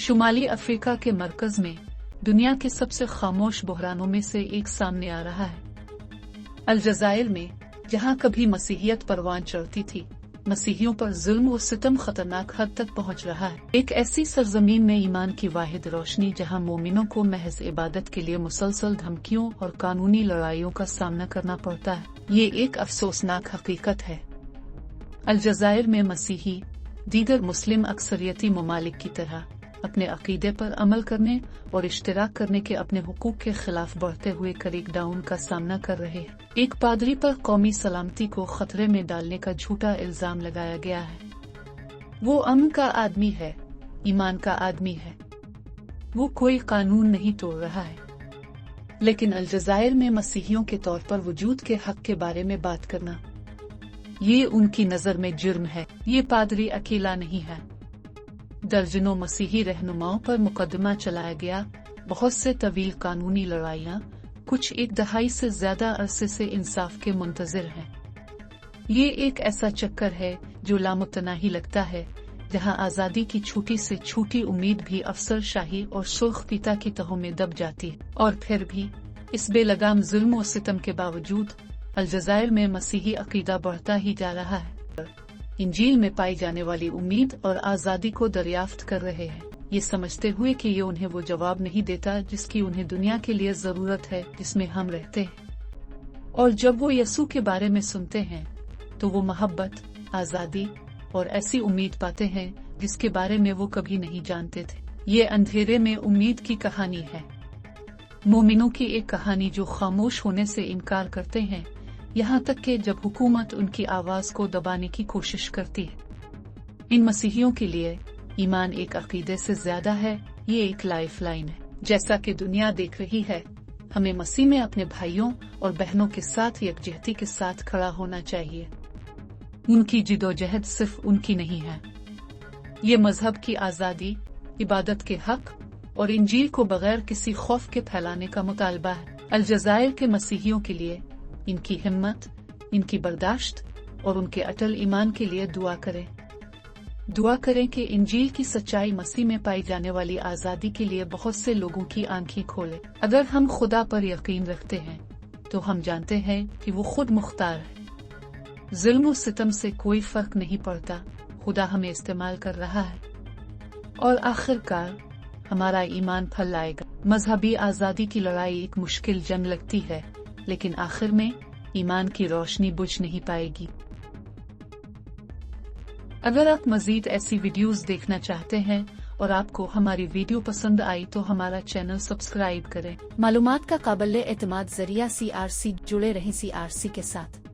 शुमाली Africa के मरकज में दुनिया के सबसे खामोश बहरानों में से एक सामने आ रहा है। अलजायर में, जहां कभी मसीहियत परवान चढ़ती थी, मसीहियों पर जुल्म और सितम खतरनाक हद तक पहुंच रहा है। एक ऐसी सरजमीन में ईमान की वाहिद रोशनी जहां मोमिनों को महज इबादत के लिए मुसलसल धमकियों और कानूनी लड़ाइयों का सामना करना पड़ता है। ये एक अफसोसनाक हकीकत है। अलजायर में मसीही दीगर मुस्लिम अक्सरियती ममालिक की तरह अपने अकीदे पर अमल करने और इश्तिराक करने के अपने हुकूक के खिलाफ बढ़ते हुए क्रैकडाउन का सामना कर रहे हैं। एक पादरी पर कौमी सलामती को खतरे में डालने का झूठा इल्जाम लगाया गया है। वो अमन का आदमी है, ईमान का आदमी है, वो कोई कानून नहीं तोड़ रहा है। लेकिन अलजायर में मसीहियों के तौर पर वजूद के हक के बारे में बात करना, ये उनकी नजर में जुर्म है। ये पादरी अकेला नहीं है। दर्जनों मसीही रहनुमाओं पर मुकदमा चलाया गया, बहुत से तवील कानूनी लड़ाइयाँ, कुछ एक दहाई से ज्यादा अरसे से इंसाफ के मुंतजिर हैं। ये एक ऐसा चक्कर है जो लामुतनाही लगता है, जहां आजादी की छोटी से छोटी उम्मीद भी अफसरशाही और सुर्ख पीता की तहों में दब जाती है। और फिर भी इस बेलगाम जुल्म और सितम के बावजूद अलजायर में मसीही अकीदा बढ़ता ही जा रहा है। इंजील में पाई जाने वाली उम्मीद और आजादी को दरियाफ्त कर रहे हैं, ये समझते हुए कि ये उन्हें वो जवाब नहीं देता जिसकी उन्हें दुनिया के लिए जरूरत है जिसमें हम रहते हैं। और जब वो यसू के बारे में सुनते हैं तो वो मोहब्बत, आजादी और ऐसी उम्मीद पाते हैं जिसके बारे में वो कभी नहीं जानते थे। ये अंधेरे में उम्मीद की कहानी है, मोमिनों की एक कहानी जो खामोश होने से इनकार करते हैं, यहाँ तक कि जब हुकूमत उनकी आवाज को दबाने की कोशिश करती है। इन मसीहियों के लिए ईमान एक अकीदे से ज्यादा है, ये एक लाइफ लाइन है। जैसा कि दुनिया देख रही है, हमें मसीह में अपने भाइयों और बहनों के साथ यकजहती के साथ खड़ा होना चाहिए। उनकी जिदोजहद सिर्फ उनकी नहीं है, ये मजहब की आजादी, इबादत के हक और इंजील को बगैर किसी खौफ के फैलाने का मुतालबा है। अलजायर के मसीहियों के लिए इनकी हिम्मत, इनकी बर्दाश्त और उनके अटल ईमान के लिए दुआ करें। दुआ करें कि इंजील की सच्चाई मसीह में पाई जाने वाली आजादी के लिए बहुत से लोगों की आंखें खोले। अगर हम खुदा पर यकीन रखते हैं तो हम जानते हैं कि वो खुद मुख्तार है। जुल्म और सितम से कोई फर्क नहीं पड़ता, खुदा हमें इस्तेमाल कर रहा है और आखिरकार हमारा ईमान फल लाएगा। मजहबी आजादी की लड़ाई एक मुश्किल जंग लगती है, लेकिन आखिर में ईमान की रोशनी बुझ नहीं पाएगी। अगर आप मजीद ऐसी वीडियोस देखना चाहते हैं और आपको हमारी वीडियो पसंद आई तो हमारा चैनल सब्सक्राइब करें। मालूमात का काबिल एतमाद जरिया CRC, जुड़े रहें CRC के साथ।